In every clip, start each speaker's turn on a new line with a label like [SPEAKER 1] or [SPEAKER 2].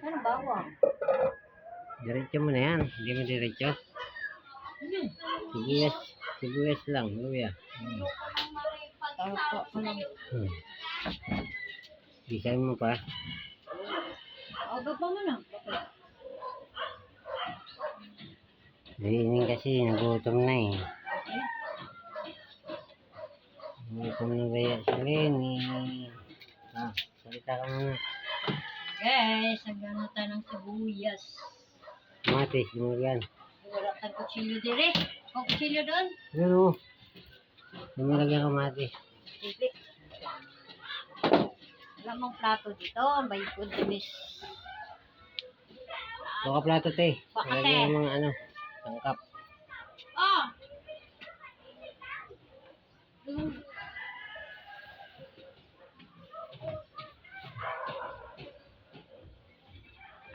[SPEAKER 1] Ano bawang?
[SPEAKER 2] Diretso mo na yan. Hindi mo diretso. Sibuyas. Sibuyas lang. Luya.
[SPEAKER 1] Tawag ko lang.
[SPEAKER 2] Bisay mo pa.
[SPEAKER 1] Aga pa mo na.
[SPEAKER 2] Hindi kasi nagutom na eh. Nagutom na kaya si Lenny. Salita ka muna.
[SPEAKER 1] Guys, nagano tayo ng sibuyas.
[SPEAKER 2] Matis mo yan.
[SPEAKER 1] Wala tayong kutsilyo dire. Ang kutsilyo doon?
[SPEAKER 2] Yan o. Lumalagyan ka matis.
[SPEAKER 1] Hindi. Wala mong plato dito. May goodness.
[SPEAKER 2] Baka plato te.
[SPEAKER 1] Baka,
[SPEAKER 2] Lagyan
[SPEAKER 1] te.
[SPEAKER 2] ng mga ano. Tangkap.
[SPEAKER 1] Oh!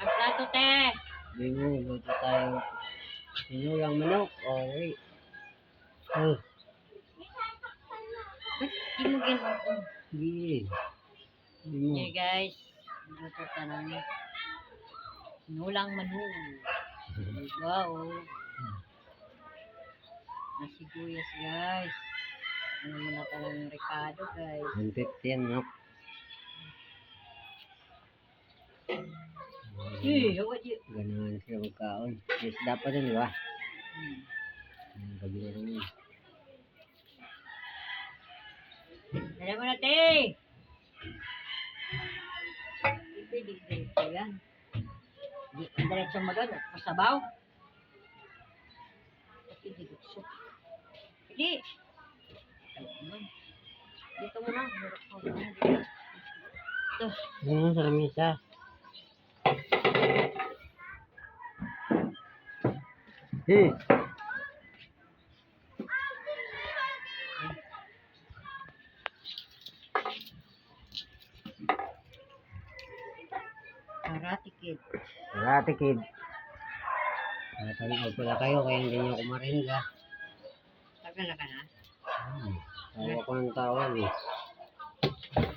[SPEAKER 1] Ang plato, te.
[SPEAKER 2] Hindi mo. Luto tayo. Sinulang manok. Okay. Oh.
[SPEAKER 1] Hindi mo gano'n.
[SPEAKER 2] Hindi. Hindi mo.
[SPEAKER 1] Okay, guys. Luto ka na. Sinulang manok. Wow. Nasibuyas, guys. Ano mo na talagang Ricardo, guys.
[SPEAKER 2] 150 yan, no?
[SPEAKER 1] Huwag yun.
[SPEAKER 2] Ganahan sila magkaon. Yes, dapat yun, di ba? Gabi na rin yun.
[SPEAKER 1] Alam mo na, te. Hindi diretso yan. Hindi diretso mo doon. Masabaw. Hindi diretso. Hindi. Dito mo na. Ito.
[SPEAKER 2] Ano sa lamisa? Eh!
[SPEAKER 1] Karate Kid.
[SPEAKER 2] Karate Kid. Natanood pala kayo kaya hindi nyo ako marinig ha.
[SPEAKER 1] Tagal na ka na.
[SPEAKER 2] Tawa ko ng tawag eh.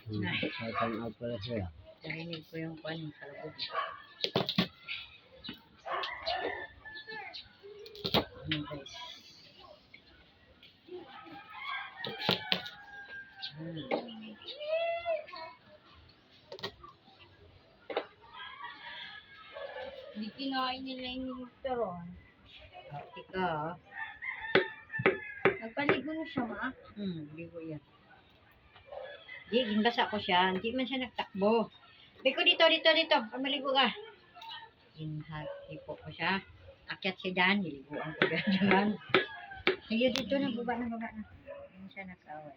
[SPEAKER 2] Natanood pala sila.
[SPEAKER 1] Narinig ko yung kwan sa labog. Ano guys? Hindi kinain nila yung turon. Ika. Nagpaligo na siya, ma? Ligo yan. Di, ginbasa ko siya. Hindi man siya nagtakbo. Biko dito. Maligo ka. Hipo ko siya. Akyat si Dan. Niliguan ko dyan. Sige dito na. Baba na. Hindi mo siya nakawal.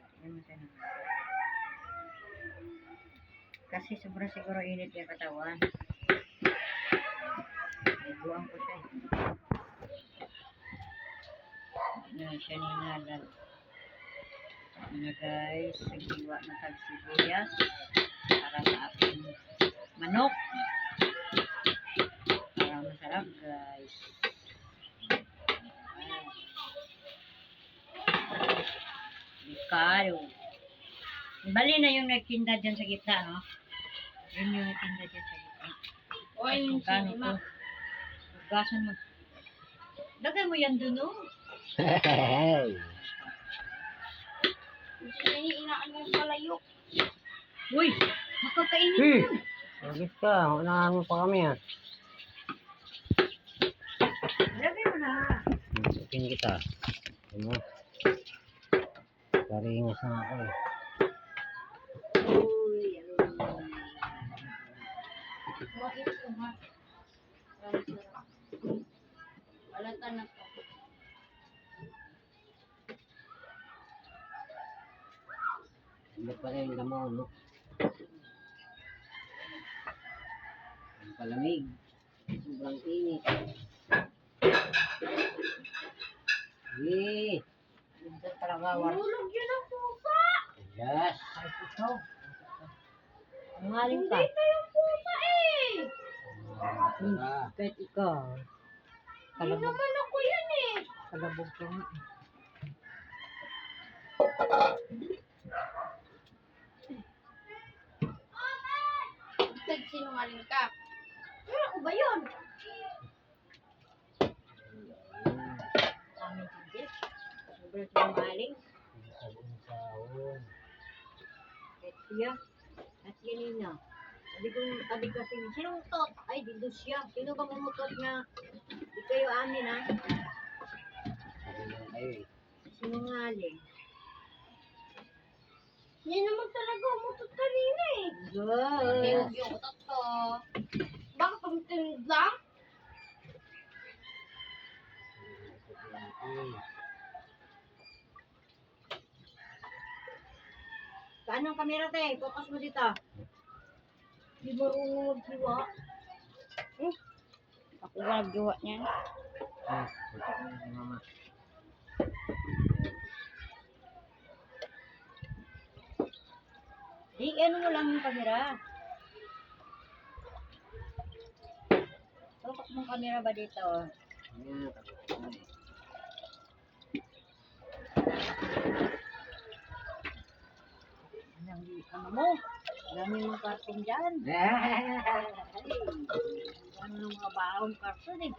[SPEAKER 1] Kasi sobrang siguro init yung katawan. Niliguan ko siya. Siya ninagal. Ano guys, naghiwa na tagsibuyas para sa ating manok. Para masarap guys. Ricardo. Bali na yung nagtinda dyan sa gitna, no? Yun yung nagtinda dyan sa gitna. O, yung sinima. Gasan mo. Lagay mo yan dun, no? Iniinaan mo sa layok. Uy! Makakainit yun.
[SPEAKER 2] Agis ka. Unahan mo pa kami ha.
[SPEAKER 1] Lagay mo na.
[SPEAKER 2] Tukin kita. Ano? Karingas na ako eh.
[SPEAKER 1] Uy! Bakit ito ha? Walatan na po.
[SPEAKER 2] Ano pa rin yung damo, no? Ang palamig. Sobrang init. Eh!
[SPEAKER 1] Dito talaga war.
[SPEAKER 3] Tulog yun ang pusa!
[SPEAKER 2] Yes!
[SPEAKER 1] Ay, ito. Ang haling ka.
[SPEAKER 3] Dito yung pusa eh!
[SPEAKER 1] Kahit ikaw.
[SPEAKER 3] Hindi naman ako yan eh!
[SPEAKER 1] Kalabog ka nga.
[SPEAKER 3] Nagsinungaling ka. ba yun?
[SPEAKER 1] Amin hindi. Sobrang sinungaling.
[SPEAKER 2] Sahon.
[SPEAKER 1] Kahit siya. At kanina. Sabi ko kasi, sinong tot? Ay, dito siya. Sino ba mumutot nga? Di kayo amin, ha?
[SPEAKER 2] Sabi lang kayo eh.
[SPEAKER 1] Sinungaling.
[SPEAKER 3] Yan naman talaga umutot kanina eh.
[SPEAKER 1] Good. Yung utot ko.
[SPEAKER 3] Bakit ang tinid lang?
[SPEAKER 1] Saan ang kamera, te? Focus mo dito.
[SPEAKER 3] Di marunong maghiwa.
[SPEAKER 1] Ako ba naggawa niyan?
[SPEAKER 2] Ah, ito ko na si mama.
[SPEAKER 1] Ano mo lang yung kamera? Focus mong kamera ba dito?
[SPEAKER 2] Ayan, tapos na eh.
[SPEAKER 1] Ano mo? Dami mong karton dyan. Ano ng mga baong karton eh.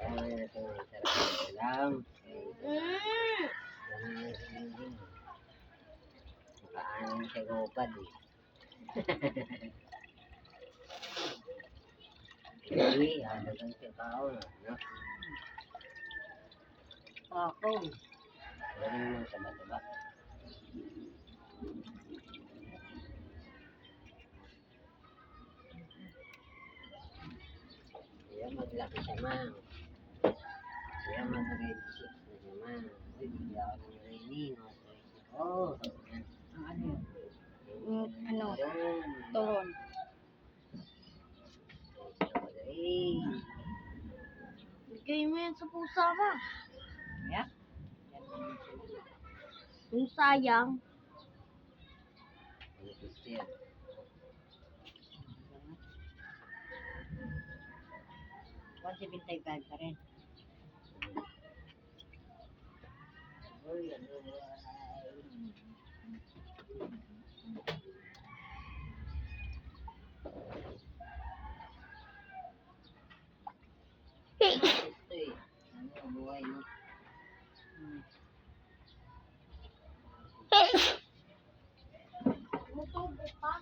[SPEAKER 2] Ayan, ito ang sarap ng ulam.
[SPEAKER 3] Mm.
[SPEAKER 2] Ganun yung siniging. Makaanin siya gupad eh. Hindi, hadagan siya tao na. No?
[SPEAKER 1] Ako.
[SPEAKER 2] Ganun mo sa bata-bata. Kaya maglaki siya mang. Kaya mag-red chip na siya mang. Uy, bigla ako ng rainy. No? Oh, sabi niya.
[SPEAKER 1] Ang ano yun?
[SPEAKER 2] Ano?
[SPEAKER 1] Turon.
[SPEAKER 2] Eh,
[SPEAKER 3] Bigay mo yan sa pusa mo.
[SPEAKER 1] Kaya?
[SPEAKER 3] Yung sayang.
[SPEAKER 2] ano to siya?
[SPEAKER 1] 175 pa rin.
[SPEAKER 2] Uy, ano? Ito eh. Ano, buhay mo?
[SPEAKER 3] Mutubo pa.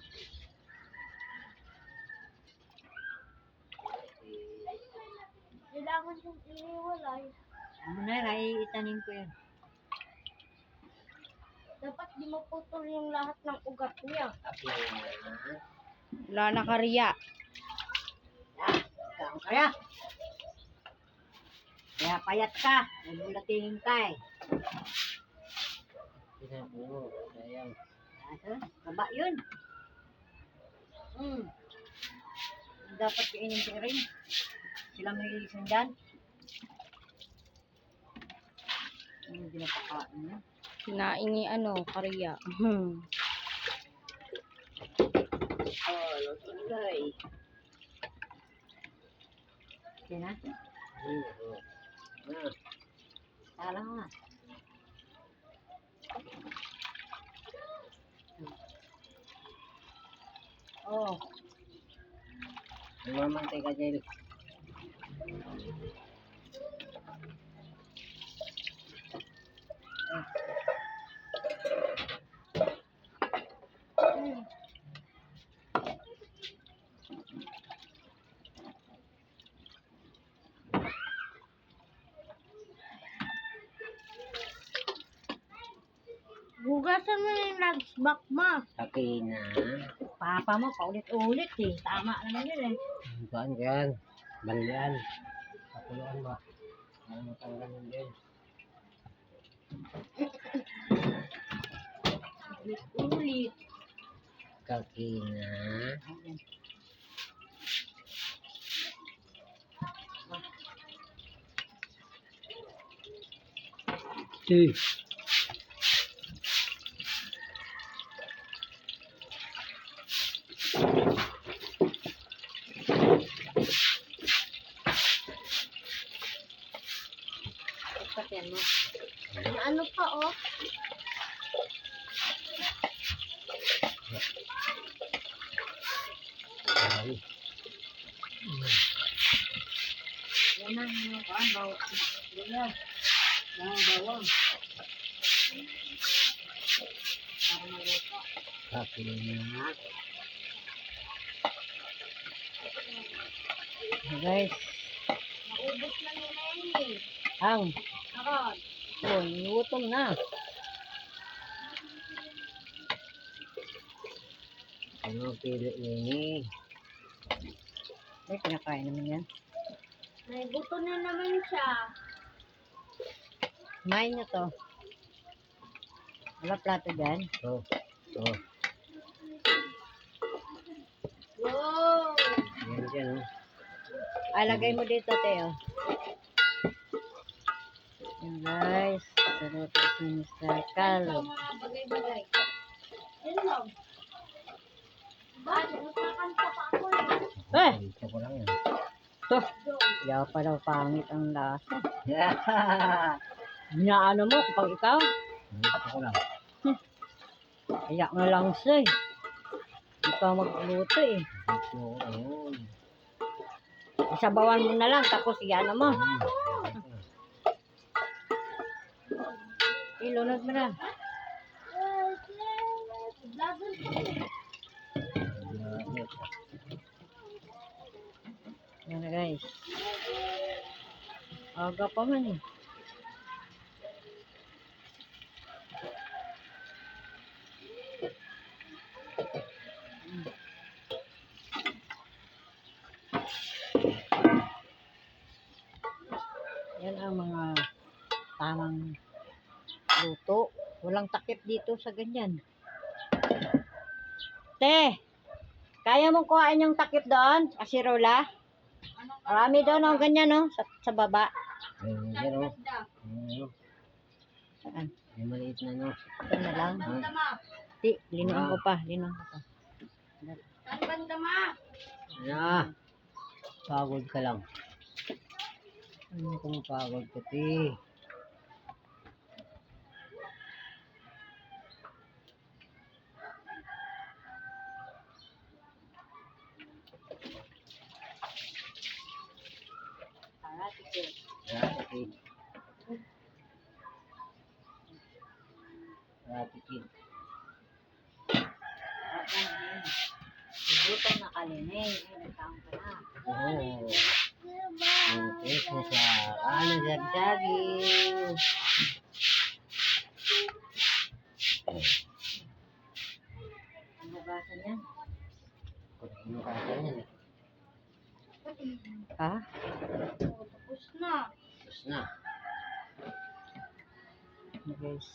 [SPEAKER 3] Kailangan yung iniwalay.
[SPEAKER 1] Ano na, itanim ko yun.
[SPEAKER 3] Dapat di maputol yung lahat ng ugat niya.
[SPEAKER 1] Wala na kariya. Ikaw kaya. Kaya payat ka. Nagulatingin ka eh.
[SPEAKER 2] Pinapuno, sayang.
[SPEAKER 1] Asa? Kaba yun. Dapat kainin ko rin. Sila may ilisan dyan. Ano pinapakain niya?
[SPEAKER 4] Sinaingi kariya.
[SPEAKER 2] Oh, lutulay.
[SPEAKER 1] Okay na?
[SPEAKER 2] Oh. Ah,
[SPEAKER 1] Tala nga. Oh,
[SPEAKER 2] mamantay ka dyan.
[SPEAKER 3] Hugasan mo yung lunch back mo.
[SPEAKER 2] Okay na.
[SPEAKER 1] papa mo paulit-ulit eh. Tama naman yun eh.
[SPEAKER 2] Saan yan? Banlian. Kapuluan ba? Ano matanggal yun din?
[SPEAKER 1] Ulit.
[SPEAKER 2] Kaki na.
[SPEAKER 1] Ayan. Pagpatyan mo.
[SPEAKER 3] Ano pa oh?
[SPEAKER 1] na yung paan, bawang. Yan. Bawang. Para maluto.
[SPEAKER 2] Kapil na.
[SPEAKER 1] Guys,
[SPEAKER 3] Naubos na ni Lenny.
[SPEAKER 1] ang.
[SPEAKER 3] Aron.
[SPEAKER 1] Oh, gutom na.
[SPEAKER 2] Ano pili ini?
[SPEAKER 1] Ay, kinakain naman yan.
[SPEAKER 3] May buto na naman siya.
[SPEAKER 1] Kumain niyo to. Wala plato dyan.
[SPEAKER 2] To. To.
[SPEAKER 3] Wow!
[SPEAKER 2] Yan dyan, oh.
[SPEAKER 1] Lagay mo dito, Teo. Yan, guys. Saluto si Mr.
[SPEAKER 3] Ito
[SPEAKER 1] Carlo.
[SPEAKER 3] mga bagay-bagay. Yan lang. Bakit? Nakakanta pa ako eh.
[SPEAKER 2] Ito ko lang yan.
[SPEAKER 1] To. Yaw pa daw pangit ang lasa.
[SPEAKER 2] Yeah.
[SPEAKER 1] Inaano mo kapag ikaw?
[SPEAKER 2] Ito ko lang.
[SPEAKER 1] Kaya nga lang siya eh. Ikaw magluto eh.
[SPEAKER 2] Ito ko lang yun.
[SPEAKER 1] Sabawan mo na lang, tapos iyan mo. Ilunod mo na.
[SPEAKER 3] Vlogger ko eh.
[SPEAKER 1] Yan na guys. Aga pa man eh. Yan ang mga tamang luto. Walang takip dito sa ganyan. Te, kaya mong kuhain yung takip doon? Kasirola? Marami doon ang ganyan no? Sa baba.
[SPEAKER 2] Ayun, yan, oh.
[SPEAKER 3] Ganda.
[SPEAKER 2] Ayun, oh.
[SPEAKER 1] Saan?
[SPEAKER 2] May maliit na, no.
[SPEAKER 1] Ito na lang.
[SPEAKER 3] Banda ma.
[SPEAKER 1] Ti, linong ko pa. Linong ko pa.
[SPEAKER 3] Saan banda ma?
[SPEAKER 2] Ano? Pagod ka lang. Ano kung pagod ka, ti? Karate Kid. Karate Kid.
[SPEAKER 1] Gutom na kalinig. Nagtaong ka na.
[SPEAKER 2] Oo. Okay, so sa kanan jag-jaging.
[SPEAKER 1] Ang hugasan yan.
[SPEAKER 2] Ano ka yan, eh?
[SPEAKER 1] Ha?
[SPEAKER 3] Tapos na.
[SPEAKER 2] Tapos na.
[SPEAKER 1] Guys.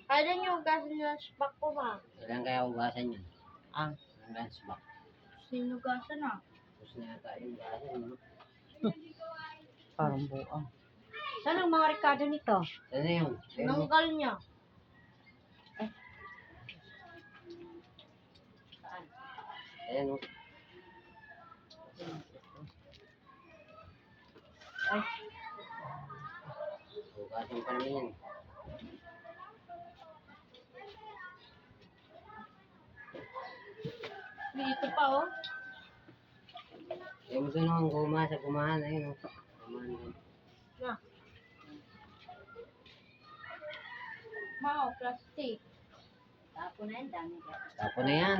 [SPEAKER 3] Kaya niyo hugasan yung lunchbox ko ma.
[SPEAKER 2] Kailan kaya ugasan yun?
[SPEAKER 1] Ang.
[SPEAKER 2] Ang lunchbox.
[SPEAKER 3] Sinugasan na.
[SPEAKER 2] Tapos na yata yung ugasan, no?
[SPEAKER 1] Parang buang. Saan ang mga Ricardo nito?
[SPEAKER 2] Ano yun?
[SPEAKER 3] Nanggal niya.
[SPEAKER 1] Saan?
[SPEAKER 2] Ayan, oh.
[SPEAKER 1] Ay,
[SPEAKER 2] Ugasan pa naman yan.
[SPEAKER 3] Dito pa oh.
[SPEAKER 2] Yung gusto nung gumahan, ayun, oh. Gumahan din.
[SPEAKER 3] Na. Ma, oh, plastic.
[SPEAKER 1] tapo na yan. Dami ka.
[SPEAKER 2] Tapo na yan.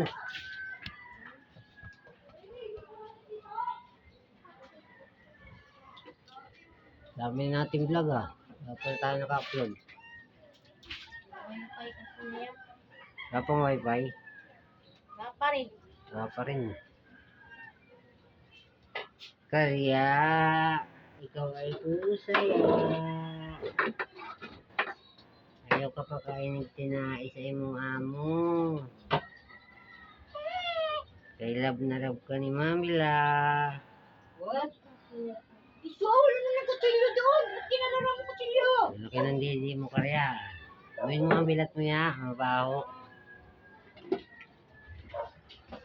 [SPEAKER 2] Dami na nating vlog, ah. Dapat tayo naka-upload.
[SPEAKER 3] Wifi kasi niya.
[SPEAKER 2] Wala pang wifi.
[SPEAKER 3] Wala pa rin.
[SPEAKER 2] Wala pa rin. Kaya, ikaw ay kusaya. Ayaw ka pa kainig tinai sa imong amo. Kay love na love ka ni Mamila.
[SPEAKER 1] What? Iso, wala na nagkutsilyo doon. Ba't kinalaro mo kutsilyo?
[SPEAKER 2] Laki ng didi mo karya. Gawin mo ang bilat mo ya, mabaho.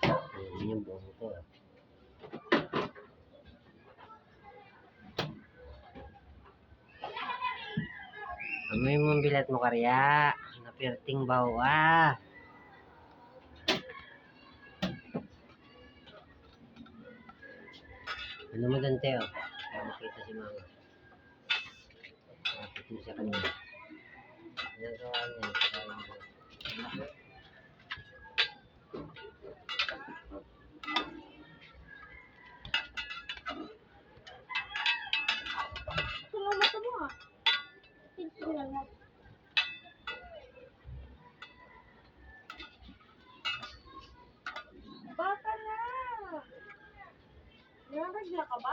[SPEAKER 2] Ayun yung buhong ko. Amoy mo ang bilat mo karya. Napirting baho ah. Ano mo dante, oh? Para makita si mama. Nakapiti siya kanina. Ginagawa niya.
[SPEAKER 3] Tingnan mo ito mo ah. Tingnan mo. Baka na. Nangagla ka ba?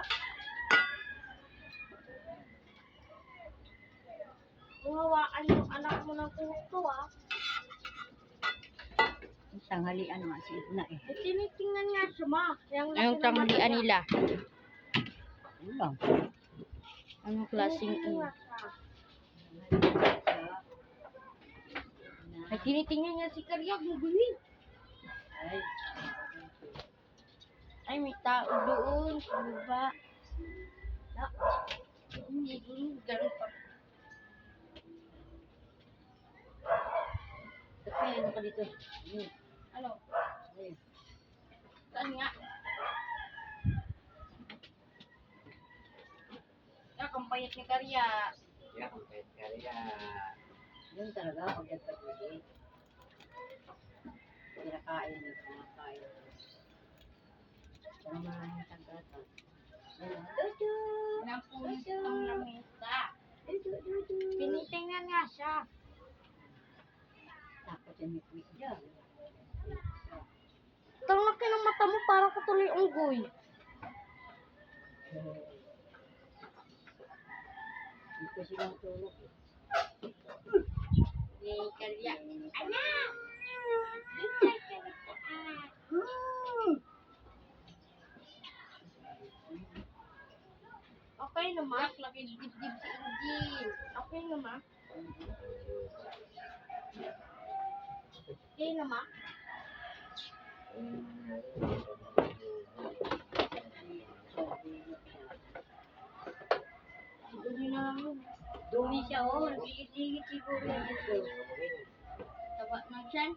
[SPEAKER 3] Hawaan yung anak mo ng kuto ah.
[SPEAKER 1] Tanghalian nga si Edna eh.
[SPEAKER 3] Eh, tinitingnan nga siya ma. Yung laki
[SPEAKER 4] Anong
[SPEAKER 3] ng
[SPEAKER 4] tanghalian
[SPEAKER 3] mata
[SPEAKER 4] nila?
[SPEAKER 1] Yun lang.
[SPEAKER 4] Anong klaseng
[SPEAKER 3] Tinitingnan
[SPEAKER 4] ano?
[SPEAKER 3] nga siya.
[SPEAKER 4] Ay, tinitingnan niya si Karya, guguhin.
[SPEAKER 1] Ay,
[SPEAKER 4] Ay, may tao doon sa baba. Hindi, ganun pa.
[SPEAKER 1] Tapos ano ka dito?
[SPEAKER 4] Ano?
[SPEAKER 1] Ayun.
[SPEAKER 4] Saan nga? Ang payat ni Karya.
[SPEAKER 2] Yeah, kumpet ka rin.
[SPEAKER 1] Yun talaga, pag nagpaguli. Kinakain na, kinakain. Pero maraming tagata. Ayun, dudu!
[SPEAKER 4] Napulis ang lamesa.
[SPEAKER 1] Dudu!
[SPEAKER 3] Tinitingnan nga siya.
[SPEAKER 1] Takot yung mikmik dyan.
[SPEAKER 3] Ang laki ng mata mo parang katuloy unggoy.
[SPEAKER 1] Hindi ko silang tulog eh.
[SPEAKER 4] Ni Karya.
[SPEAKER 3] Anak! Okay naman.
[SPEAKER 4] Laki dibdib si Angel.
[SPEAKER 3] Okay naman. Okay naman.
[SPEAKER 4] Dumi na lang yun.
[SPEAKER 1] Dumi siya, oh. Nagigit-gigit siguro yan dito.
[SPEAKER 4] Taba na siyan.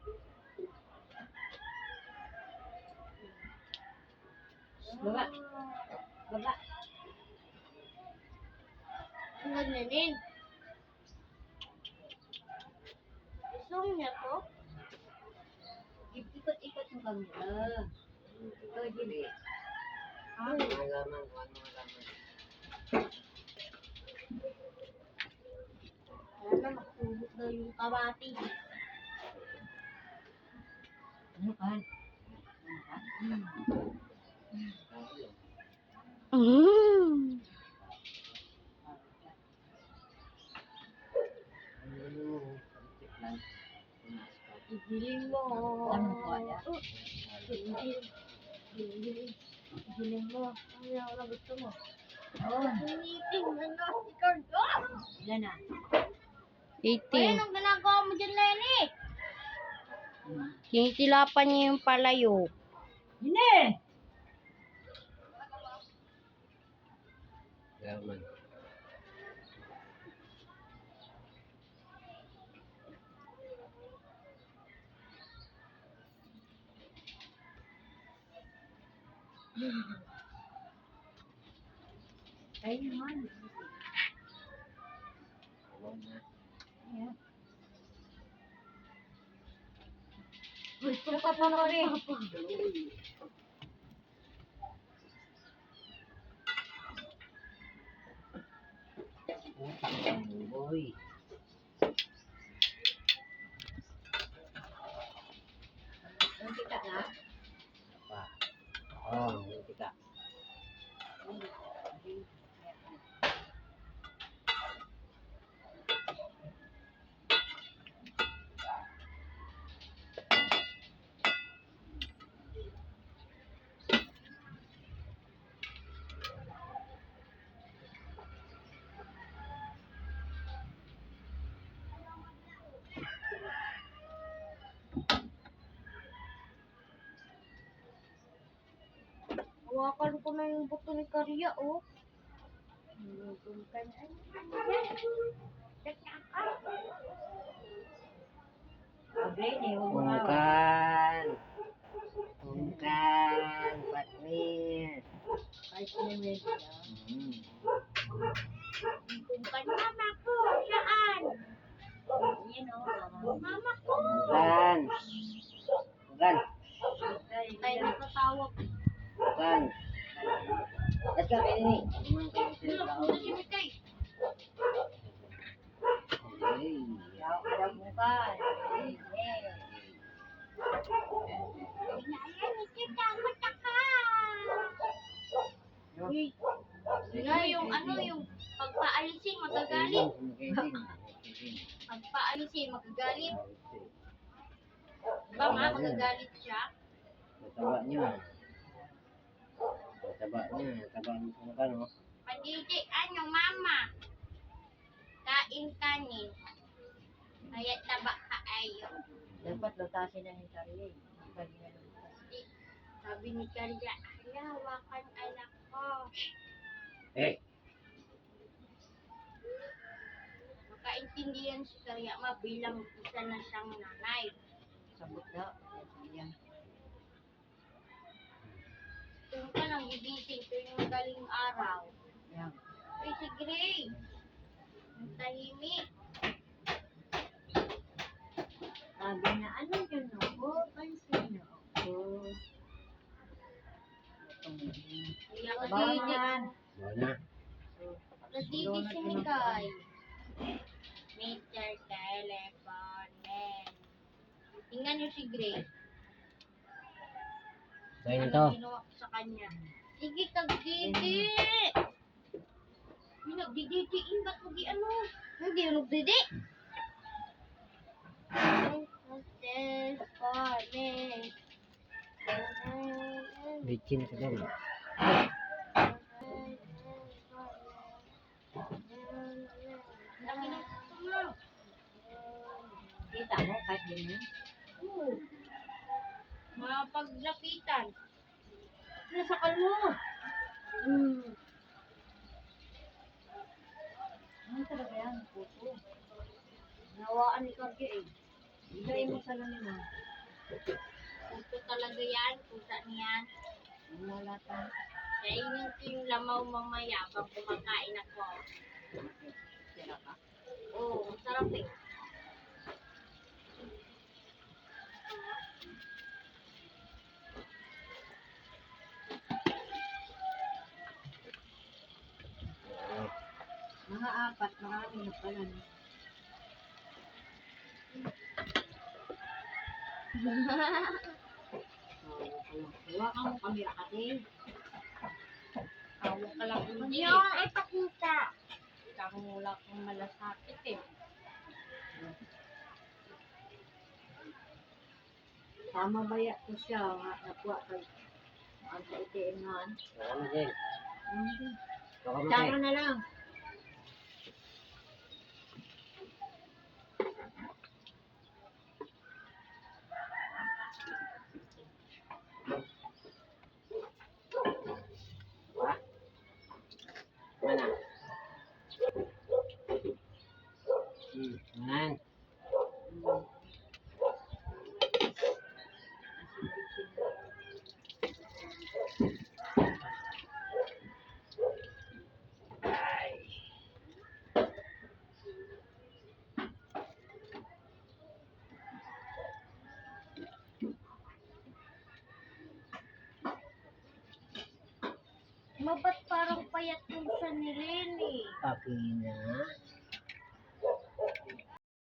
[SPEAKER 1] Baba. Baba.
[SPEAKER 3] Ang ganyanin. Gusto niya to?
[SPEAKER 1] Ikot-ikot mo camera. Ito, Jimmy.
[SPEAKER 2] Mga laman, mga laman.
[SPEAKER 3] Alam na, makatulog daw yung kabati.
[SPEAKER 1] Ano ka?
[SPEAKER 3] Igiling mo.
[SPEAKER 1] Ano ko kaya?
[SPEAKER 3] Igiling mo. Ano yung na gusto mo?
[SPEAKER 1] Oh,
[SPEAKER 3] Tinitingnan na si Cardo.
[SPEAKER 1] ilan na?
[SPEAKER 4] 18.
[SPEAKER 3] Anong ginagawa mo dyan, Lenny?
[SPEAKER 4] Sinisilapan niya yung palayo.
[SPEAKER 1] Hine!
[SPEAKER 2] Laman.
[SPEAKER 1] Ay, naman.
[SPEAKER 2] Alam na.
[SPEAKER 1] Ayan. Uy, pa na rin.
[SPEAKER 2] Boy.
[SPEAKER 1] Ang kita na.
[SPEAKER 2] Pa. Oh, kita.
[SPEAKER 3] Hawakan ko na yung buto ni Karya, oh.
[SPEAKER 1] Pag-rain eh, huwag mo nga.
[SPEAKER 2] Pungkan. Pungkan. Patmir.
[SPEAKER 1] Kahit sinimin.
[SPEAKER 3] Mama ko!
[SPEAKER 2] Gan. Gan.
[SPEAKER 3] Ay, natatawag.
[SPEAKER 2] Gan. Let's go, kayo ni. Mga kayo
[SPEAKER 3] Ano,
[SPEAKER 2] sila tao.
[SPEAKER 3] punta si Mikay.
[SPEAKER 2] Hey.
[SPEAKER 1] Daw bukas.
[SPEAKER 3] Ayan, kita, mataka! Uy, nga yung ano, yung pagpaalisin, magagalit. Pagpaalisin, magagalit. Ba nga, magagalit siya?
[SPEAKER 2] Mataba niya. Mataba niya. Mataba niya sa mukha, no?
[SPEAKER 3] Padidi, ano, mama? Kain kanin. Kaya taba ka ayo.
[SPEAKER 1] Dapat lutasin na yung sarili.
[SPEAKER 3] Sabi ni Karya, hala, hawakan anak ko.
[SPEAKER 2] Eh.
[SPEAKER 3] Makaintindihan si Karya bilang isa na siyang nanay.
[SPEAKER 1] Sabot na. Yan.
[SPEAKER 3] Kung ka lang gigising tuwing magaling araw.
[SPEAKER 1] Yan.
[SPEAKER 3] Ay, si Gray. Ang tahimik.
[SPEAKER 1] Sabi na, ano yun ako? Pansin na ako.
[SPEAKER 3] Kaya
[SPEAKER 1] Bawal
[SPEAKER 3] kadidi.
[SPEAKER 1] naman.
[SPEAKER 2] Wala.
[SPEAKER 3] Kadidi si Mikay. Mr. Telephone Man. Tingnan niyo si Gray.
[SPEAKER 2] Kaya
[SPEAKER 3] Ano
[SPEAKER 2] nito.
[SPEAKER 3] ginawa ko sa kanya? Sige, kagdidi! Yung nagdididiin, ba't mo ano? Hindi yung nagdidi.
[SPEAKER 2] Bitchin ka doon.
[SPEAKER 3] Laki ng gusto mo.
[SPEAKER 1] Kita mo, kahit ganyan.
[SPEAKER 3] Oo. Mga paglapitan. Nasakal mo.
[SPEAKER 1] Ano talaga yan? Puto. Nawaan ni Karge eh. Bigay mo sa lamin mo.
[SPEAKER 3] Puto talaga yan. Puta niyan.
[SPEAKER 1] Wala tang.
[SPEAKER 3] Kainin ko yung lamaw mamaya pag kumakain ako.
[SPEAKER 1] Sira ka.
[SPEAKER 3] Oo, ang sarap eh.
[SPEAKER 1] Mga apat, marami na pala. No? Hawakan mo kamera kasi.
[SPEAKER 3] Tawag ka lang hindi.
[SPEAKER 4] Hindi ako ipakita.
[SPEAKER 3] Kang wala kang malasakit eh.
[SPEAKER 1] Tama ba ya ko siya? Nakuha kay ang kaitiin nga.
[SPEAKER 2] Ano din? Baka
[SPEAKER 1] Tama
[SPEAKER 2] matay.
[SPEAKER 1] na lang.
[SPEAKER 2] Mana? Man.
[SPEAKER 3] Mabat parang payat yung sa ni Lenny.
[SPEAKER 2] Pakina.